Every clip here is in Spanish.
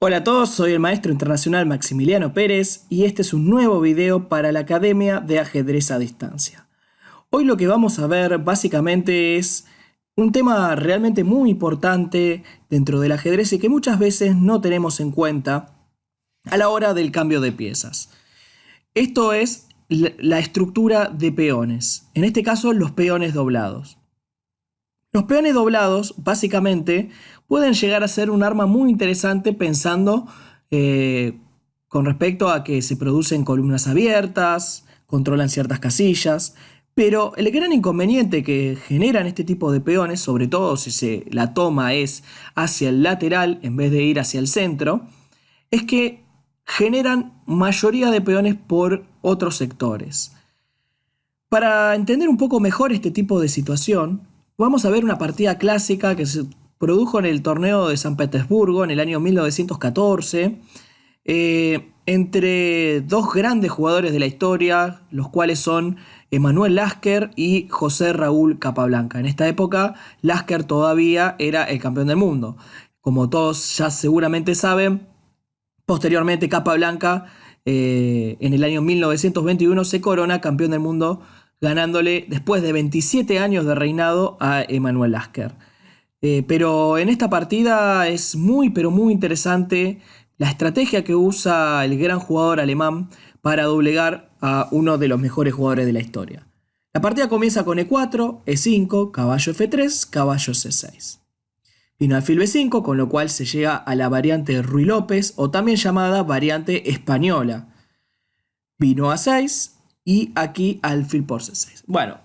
Hola a todos, soy el maestro internacional Maximiliano Pérez y este es un nuevo video para la Academia de Ajedrez a Distancia. Hoy lo que vamos a ver básicamente es un tema realmente muy importante dentro del ajedrez y que muchas veces no tenemos en cuenta a la hora del cambio de piezas. Esto es la estructura de peones, en este caso los peones doblados. Los peones doblados, básicamente, pueden llegar a ser un arma muy interesante pensando eh, con respecto a que se producen columnas abiertas, controlan ciertas casillas, pero el gran inconveniente que generan este tipo de peones, sobre todo si la toma es hacia el lateral en vez de ir hacia el centro, es que generan mayoría de peones por otros sectores. Para entender un poco mejor este tipo de situación, vamos a ver una partida clásica que se produjo en el torneo de San Petersburgo en el año 1914 entre dos grandes jugadores de la historia, los cuales son Emanuel Lasker y José Raúl Capablanca. En esta época, Lasker todavía era el campeón del mundo. Como todos ya seguramente saben, posteriormente Capablanca en el año 1921 se corona campeón del mundo ganándole después de 27 años de reinado a Emanuel Lasker. Pero en esta partida es muy pero muy interesante la estrategia que usa el gran jugador alemán para doblegar a uno de los mejores jugadores de la historia. La partida comienza con E4, E5, caballo F3, caballo C6. Vino alfil B5, con lo cual se llega a la variante Ruy López o también llamada variante española. Vino A6 y aquí alfil por C6. Bueno,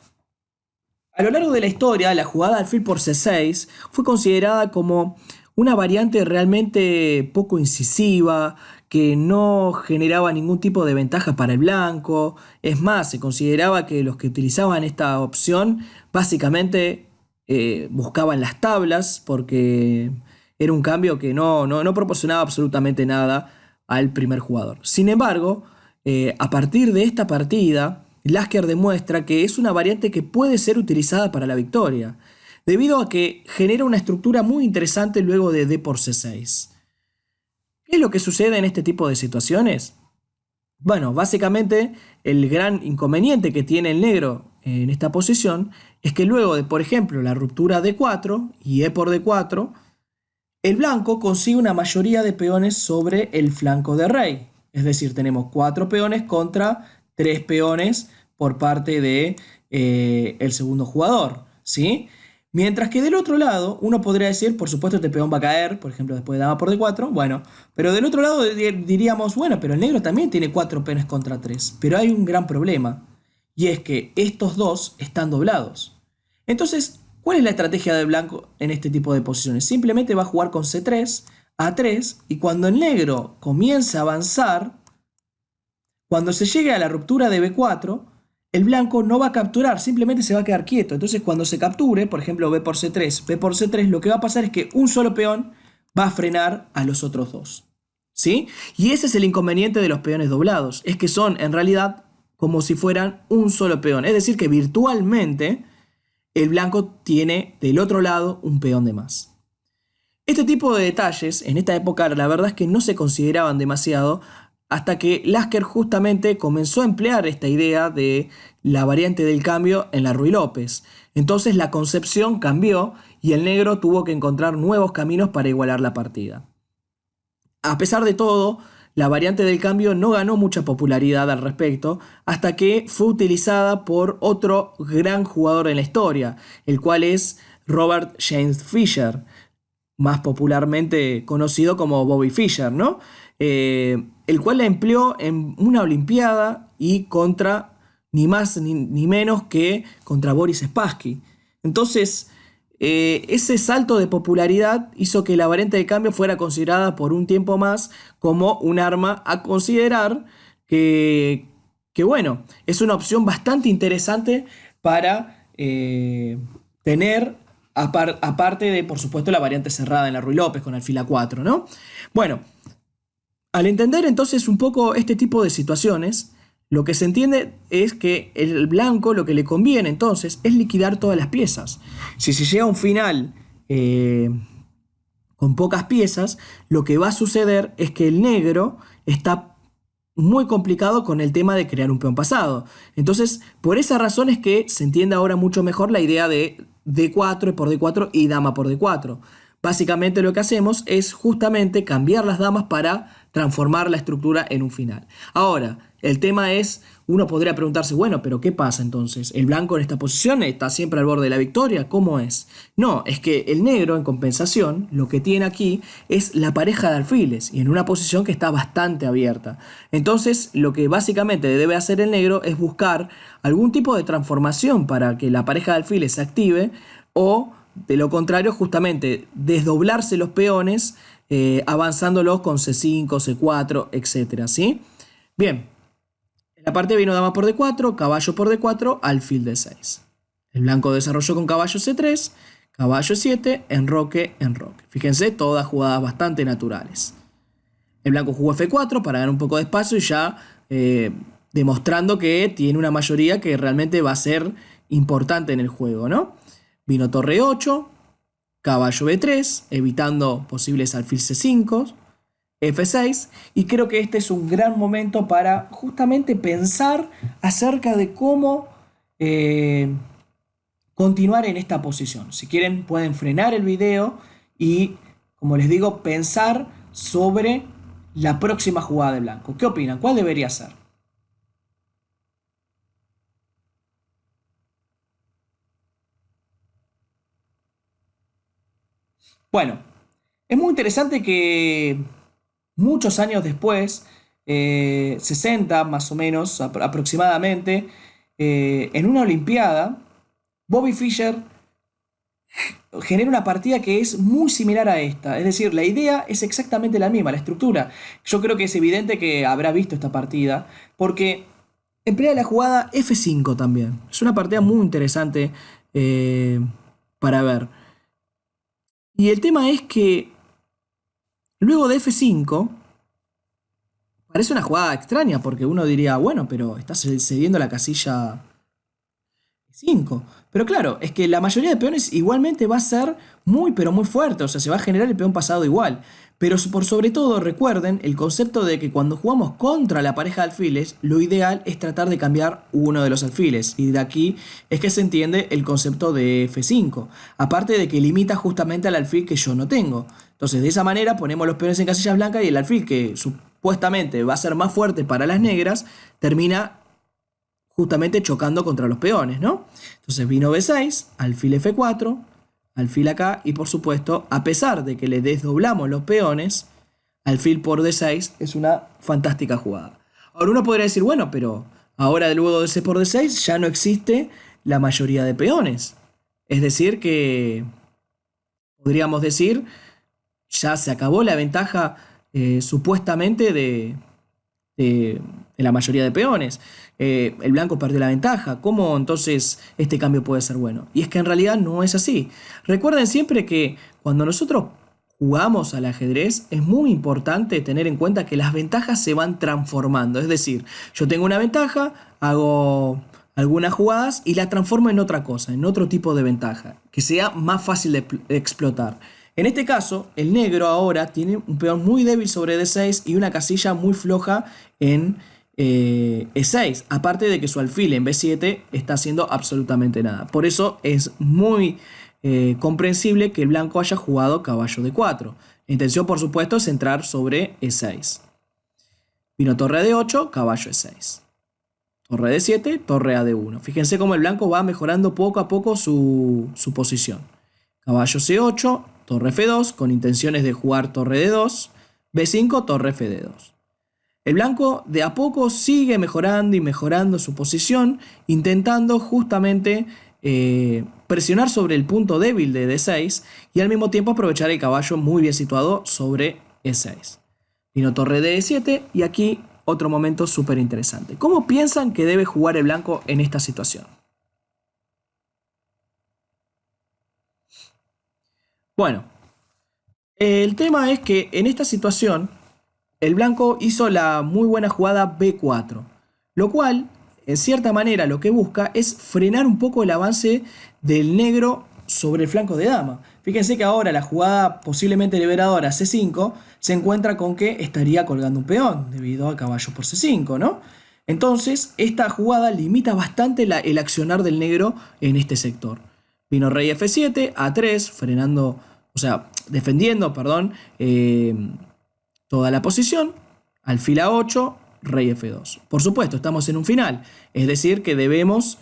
a lo largo de la historia, la jugada alfil por C6 fue considerada como una variante realmente poco incisiva, que no generaba ningún tipo de ventaja para el blanco. Es más, se consideraba que los que utilizaban esta opción básicamente buscaban las tablas porque era un cambio que no proporcionaba absolutamente nada al primer jugador. Sin embargo, a partir de esta partida, Lasker demuestra que es una variante que puede ser utilizada para la victoria, debido a que genera una estructura muy interesante luego de D por C6. ¿Qué es lo que sucede en este tipo de situaciones? Bueno, básicamente el gran inconveniente que tiene el negro en esta posición es que luego de, por ejemplo, la ruptura D4 y E por D4, el blanco consigue una mayoría de peones sobre el flanco de rey. Es decir, tenemos 4 peones contra 3 peones por parte de el segundo jugador, ¿sí? Mientras que del otro lado, uno podría decir, por supuesto, este peón va a caer, por ejemplo, después de dama por D4, bueno, pero del otro lado diríamos, bueno, pero el negro también tiene 4 peones contra 3, pero hay un gran problema, y es que estos dos están doblados. Entonces, ¿cuál es la estrategia del blanco en este tipo de posiciones? Simplemente va a jugar con C3, A3, y cuando el negro comience a avanzar, cuando se llegue a la ruptura de B4, el blanco no va a capturar, simplemente se va a quedar quieto. Entonces cuando se capture, por ejemplo B por C3, B por C3, lo que va a pasar es que un solo peón va a frenar a los otros dos. ¿Sí? Y ese es el inconveniente de los peones doblados, es que son en realidad como si fueran un solo peón. Es decir, que virtualmente el blanco tiene del otro lado un peón de más. Este tipo de detalles en esta época la verdad es que no se consideraban demasiado hasta que Lasker justamente comenzó a emplear esta idea de la variante del cambio en la Ruy López. Entonces la concepción cambió y el negro tuvo que encontrar nuevos caminos para igualar la partida. A pesar de todo, la variante del cambio no ganó mucha popularidad al respecto hasta que fue utilizada por otro gran jugador en la historia, el cual es Robert James Fischer, más popularmente conocido como Bobby Fischer, ¿no? El cual la empleó en una olimpiada y contra ni más ni menos que contra Boris Spassky. Entonces, ese salto de popularidad hizo que la variante de cambio fuera considerada por un tiempo más como un arma a considerar que bueno, es una opción bastante interesante para tener aparte de, por supuesto, la variante cerrada en la Ruy López con alfil A4, ¿no? Bueno, al entender entonces un poco este tipo de situaciones, lo que se entiende es que el blanco lo que le conviene entonces es liquidar todas las piezas. Si se llega a un final con pocas piezas, lo que va a suceder es que el negro está muy complicado con el tema de crear un peón pasado. Entonces, por esa razón es que se entiende ahora mucho mejor la idea de D4 por D4 y dama por D4. Básicamente lo que hacemos es justamente cambiar las damas para transformar la estructura en un final. Ahora, el tema es, uno podría preguntarse, bueno, pero ¿qué pasa entonces? ¿El blanco en esta posición está siempre al borde de la victoria? ¿Cómo es? No, es que el negro en compensación lo que tiene aquí es la pareja de alfiles y en una posición que está bastante abierta. Entonces, lo que básicamente debe hacer el negro es buscar algún tipo de transformación para que la pareja de alfiles se active o de lo contrario, justamente desdoblarse los peones avanzándolos con C5, C4, etcétera, ¿sí? Bien, en la parte vino dama por D4, caballo por D4, alfil D6. El blanco desarrolló con caballo C3, caballo 7, enroque, enroque. Fíjense, todas jugadas bastante naturales. El blanco jugó F4 para ganar un poco de espacio y ya demostrando que tiene una mayoría que realmente va a ser importante en el juego, ¿no? Vino torre 8, caballo B3, evitando posibles alfil C5, F6, y creo que este es un gran momento para justamente pensar acerca de cómo continuar en esta posición. Si quieren pueden frenar el video y, como les digo, pensar sobre la próxima jugada de blanco. ¿Qué opinan? ¿Cuál debería ser? Bueno, es muy interesante que muchos años después, 60 más o menos aproximadamente, en una Olimpiada, Bobby Fischer genera una partida que es muy similar a esta. Es decir, la idea es exactamente la misma, la estructura. Yo creo que es evidente que habrá visto esta partida, porque emplea la jugada F5 también. Es una partida muy interesante para ver. Y el tema es que luego de F5, parece una jugada extraña porque uno diría, bueno, pero está cediendo la casilla 5. Pero claro, es que la mayoría de peones igualmente va a ser muy pero muy fuerte, o sea, se va a generar el peón pasado igual. Pero por sobre todo recuerden el concepto de que cuando jugamos contra la pareja de alfiles, lo ideal es tratar de cambiar uno de los alfiles. Y de aquí es que se entiende el concepto de F5. Aparte de que limita justamente al alfil que yo no tengo. Entonces de esa manera ponemos los peones en casillas blancas y el alfil que supuestamente va a ser más fuerte para las negras, termina justamente chocando contra los peones, ¿no? Entonces vino B6, alfil F4, alfil acá y por supuesto, a pesar de que le desdoblamos los peones, alfil por D6 es una fantástica jugada. Ahora uno podría decir, bueno, pero ahora luego de C por D6 ya no existe la mayoría de peones. Es decir que podríamos decir, ya se acabó la ventaja supuestamente de la mayoría de peones. El blanco perdió la ventaja. ¿Cómo entonces este cambio puede ser bueno? Y es que en realidad no es así. Recuerden siempre que cuando nosotros jugamos al ajedrez es muy importante tener en cuenta que las ventajas se van transformando. Es decir, yo tengo una ventaja, hago algunas jugadas y la transformo en otra cosa, en otro tipo de ventaja, que sea más fácil de explotar. En este caso, el negro ahora tiene un peón muy débil sobre D6 y una casilla muy floja en E6. Aparte de que su alfil en B7 está haciendo absolutamente nada. Por eso es muy comprensible que el blanco haya jugado caballo D4. La intención, por supuesto, es entrar sobre E6. Vino torre D8, caballo E6. Torre D7, torre a D1. Fíjense cómo el blanco va mejorando poco a poco su posición. Caballo C8, torre F2, con intenciones de jugar torre D2, B5, torre FD2. El blanco de a poco sigue mejorando y mejorando su posición, intentando justamente presionar sobre el punto débil de D6 y al mismo tiempo aprovechar el caballo muy bien situado sobre E6. Vino torre D7 y aquí otro momento súper interesante. ¿Cómo piensan que debe jugar el blanco en esta situación? Bueno, el tema es que en esta situación el blanco hizo la muy buena jugada B4, lo cual, en cierta manera, lo que busca es frenar un poco el avance del negro sobre el flanco de dama. Fíjense que ahora la jugada posiblemente liberadora C5 se encuentra con que estaría colgando un peón debido a caballo por C5, ¿no? Entonces, esta jugada limita bastante el accionar del negro en este sector. Vino rey F7, A3, frenando, o sea, defendiendo, perdón, toda la posición. Alfil A8, rey F2. Por supuesto, estamos en un final, es decir, que debemos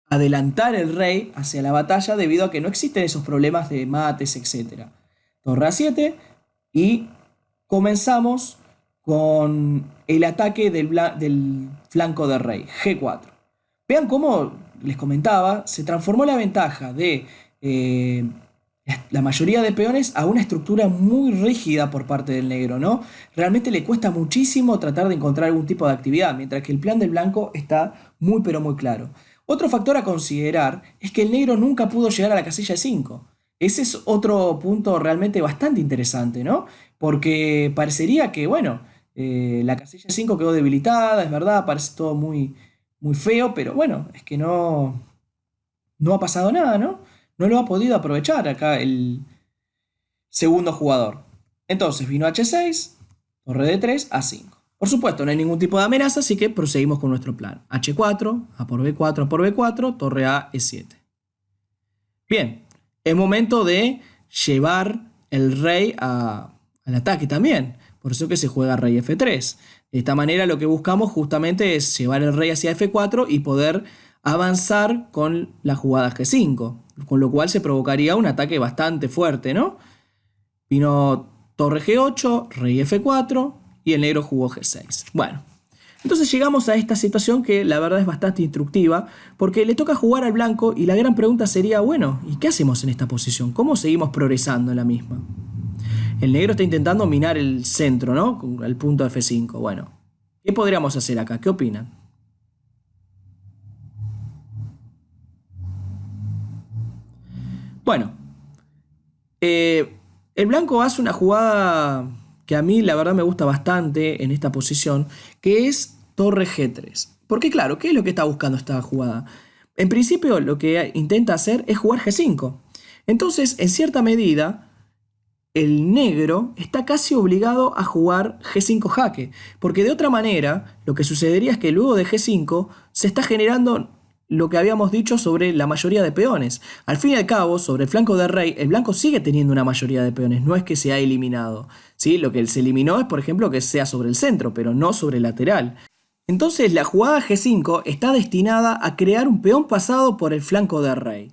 adelantar el rey hacia la batalla debido a que no existen esos problemas de mates, etc. Torre A7 y comenzamos con el ataque del flanco del rey, G4. Vean cómo, les comentaba, se transformó la ventaja de la mayoría de peones a una estructura muy rígida por parte del negro, ¿no? Realmente le cuesta muchísimo tratar de encontrar algún tipo de actividad, mientras que el plan del blanco está muy pero muy claro. Otro factor a considerar es que el negro nunca pudo llegar a la casilla de 5. Ese es otro punto realmente bastante interesante, ¿no? Porque parecería que, bueno, la casilla 5 quedó debilitada, es verdad, parece todo muy, muy feo, pero bueno, es que no ha pasado nada, ¿no? No lo ha podido aprovechar acá el segundo jugador. Entonces vino H6, torre D3, A5. Por supuesto, no hay ningún tipo de amenaza, así que proseguimos con nuestro plan. H4, A por B4, A por B4, torre A, E7. Bien, es momento de llevar el rey al ataque también. Por eso que se juega rey F3. De esta manera lo que buscamos justamente es llevar el rey hacia F4 y poder avanzar con la jugada G5. Con lo cual se provocaría un ataque bastante fuerte, ¿no? Vino torre G8, rey F4 y el negro jugó G6. Bueno, entonces llegamos a esta situación que la verdad es bastante instructiva porque le toca jugar al blanco y la gran pregunta sería, bueno, ¿y qué hacemos en esta posición? ¿Cómo seguimos progresando en la misma? El negro está intentando minar el centro, ¿no? Con el punto F5. Bueno, ¿qué podríamos hacer acá? ¿Qué opinan? Bueno, el blanco hace una jugada que a mí la verdad me gusta bastante en esta posición, que es torre G3. Porque claro, ¿qué es lo que está buscando esta jugada? En principio lo que intenta hacer es jugar G5. Entonces, en cierta medida, el negro está casi obligado a jugar G5 jaque, porque de otra manera lo que sucedería es que luego de G5 se está generando lo que habíamos dicho sobre la mayoría de peones. Al fin y al cabo, sobre el flanco de rey, el blanco sigue teniendo una mayoría de peones, no es que se ha eliminado. ¿Sí? Lo que se eliminó es, por ejemplo, que sea sobre el centro, pero no sobre el lateral. Entonces la jugada G5 está destinada a crear un peón pasado por el flanco de rey.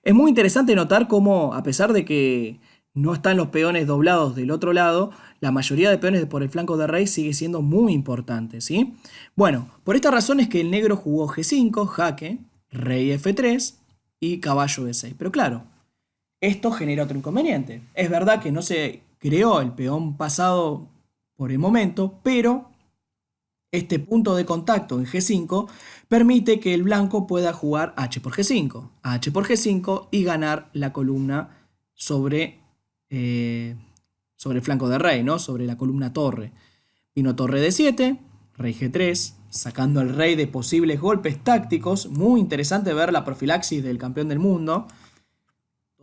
Es muy interesante notar cómo, a pesar de que no están los peones doblados del otro lado, la mayoría de peones por el flanco de rey sigue siendo muy importante, ¿sí? Bueno, por esta razón es que el negro jugó G5, jaque, rey F3 y caballo B6. Pero claro, esto genera otro inconveniente. Es verdad que no se creó el peón pasado por el momento, pero este punto de contacto en G5 permite que el blanco pueda jugar H por G5, H por G5 y ganar la columna sobre el flanco de rey, ¿no? Sobre la columna torre. Vino torre D7, rey G3, sacando al rey de posibles golpes tácticos. Muy interesante ver la profilaxis del campeón del mundo.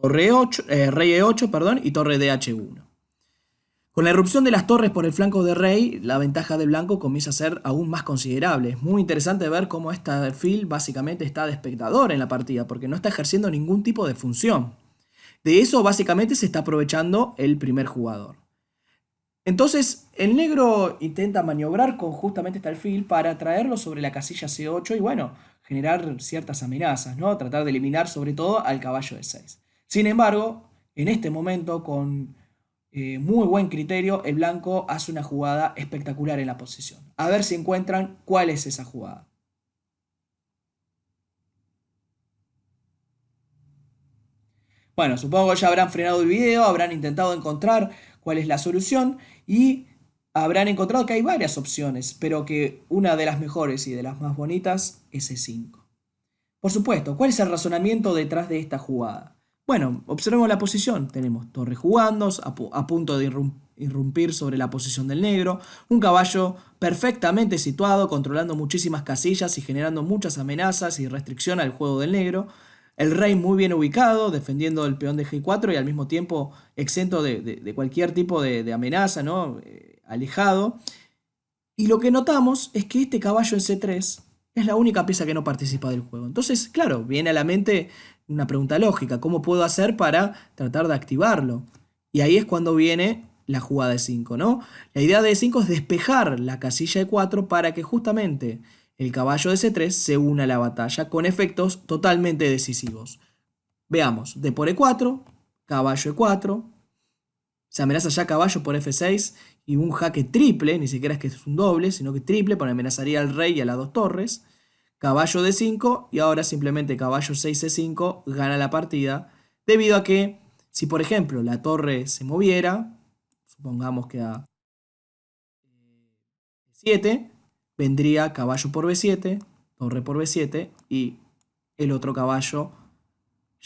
Torre 8, rey E8, perdón, y torre DH1. Con la irrupción de las torres por el flanco de rey, la ventaja del blanco comienza a ser aún más considerable. Es muy interesante ver cómo este alfil básicamente está de espectador en la partida, porque no está ejerciendo ningún tipo de función. De eso básicamente se está aprovechando el primer jugador. Entonces el negro intenta maniobrar con justamente este alfil para traerlo sobre la casilla C8 y bueno, generar ciertas amenazas, ¿no? Tratar de eliminar sobre todo al caballo de 6. Sin embargo, en este momento con muy buen criterio, el blanco hace una jugada espectacular en la posición. A ver si encuentran cuál es esa jugada. Bueno, supongo que ya habrán frenado el video, habrán intentado encontrar cuál es la solución y habrán encontrado que hay varias opciones, pero que una de las mejores y de las más bonitas es E5. Por supuesto, ¿cuál es el razonamiento detrás de esta jugada? Bueno, observemos la posición. Tenemos torre jugando, a punto de irrumpir sobre la posición del negro, un caballo perfectamente situado, controlando muchísimas casillas y generando muchas amenazas y restricción al juego del negro. El rey muy bien ubicado, defendiendo el peón de G4 y al mismo tiempo exento de cualquier tipo de amenaza, ¿no? Alejado. Y lo que notamos es que este caballo en C3 es la única pieza que no participa del juego. Entonces, claro, viene a la mente una pregunta lógica, ¿cómo puedo hacer para tratar de activarlo? Y ahí es cuando viene la jugada de 5, ¿no? La idea de 5 es despejar la casilla de 4 para que justamente el caballo de C3 se una a la batalla con efectos totalmente decisivos. Veamos, D por E4, caballo E4, se amenaza ya caballo por F6 y un jaque triple, ni siquiera es que es un doble, sino que triple, porque amenazaría al rey y a las dos torres. Caballo D5 y ahora simplemente caballo 6 C5 gana la partida, debido a que si por ejemplo la torre se moviera, supongamos que a 7, vendría caballo por B7, torre por B7 y el otro caballo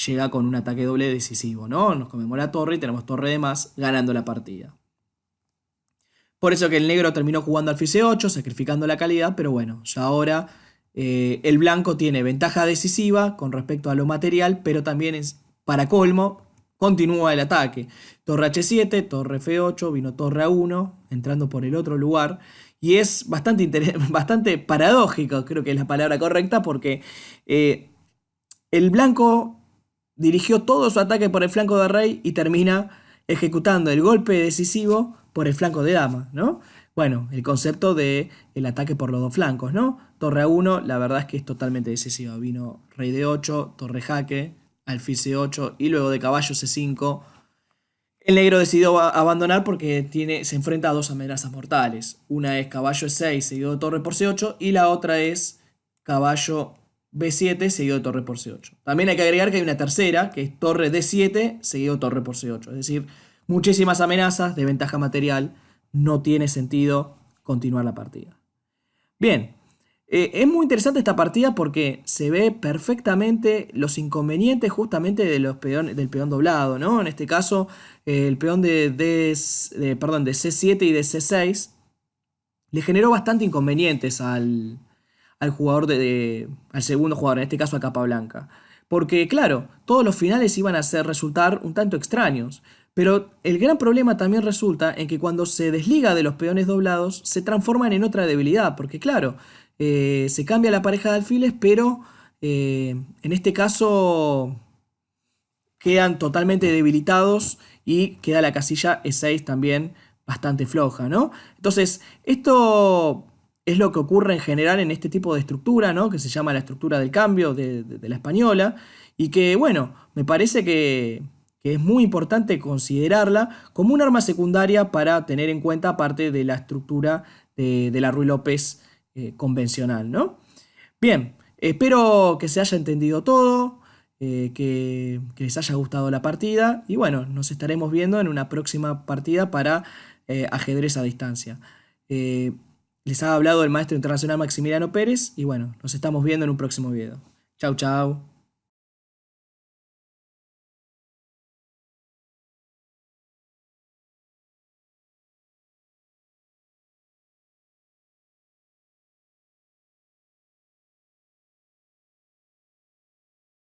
llega con un ataque doble decisivo, ¿no? Nos comemos la torre y tenemos torre de más ganando la partida. Por eso que el negro terminó jugando alfil C8, sacrificando la calidad, pero bueno, ya ahora el blanco tiene ventaja decisiva con respecto a lo material, pero también es, para colmo, continúa el ataque. Torre H7, torre F8, vino torre A1, entrando por el otro lugar. Y es bastante, bastante paradójico, creo que es la palabra correcta, porque el blanco dirigió todo su ataque por el flanco de rey y termina ejecutando el golpe decisivo por el flanco de dama, ¿no? Bueno, el concepto de el ataque por los dos flancos, ¿no? Torre A1, la verdad es que es totalmente decisiva. Vino rey D8, torre jaque, alfil C8 y luego de caballo C5. El negro decidió abandonar porque se enfrenta a dos amenazas mortales. Una es caballo E6 seguido de torre por C8 y la otra es caballo B7 seguido de torre por C8. También hay que agregar que hay una tercera, que es torre D7 seguido de torre por C8. Es decir, muchísimas amenazas de ventaja material. No tiene sentido continuar la partida. Bien, es muy interesante esta partida porque se ve perfectamente los inconvenientes justamente de del peón doblado, ¿no? En este caso, el peón perdón, de C7 y de C6 le generó bastante inconvenientes al jugador al segundo jugador, en este caso a Capablanca. Porque, claro, todos los finales iban a resultar un tanto extraños. Pero el gran problema también resulta en que cuando se desliga de los peones doblados, se transforman en otra debilidad. Porque, claro, se cambia la pareja de alfiles, pero en este caso quedan totalmente debilitados y queda la casilla E6 también bastante floja, ¿no? Entonces, esto es lo que ocurre en general en este tipo de estructura, ¿no? Que se llama la estructura del cambio de la española y que, bueno, me parece que es muy importante considerarla como un arma secundaria para tener en cuenta aparte de la estructura de la Ruy López convencional, ¿no? Bien, espero que se haya entendido todo, que les haya gustado la partida y bueno, nos estaremos viendo en una próxima partida para ajedrez a distancia. Eh, Les ha hablado el maestro internacional Maximiliano Pérez y bueno, nos estamos viendo en un próximo video. Chau, chau.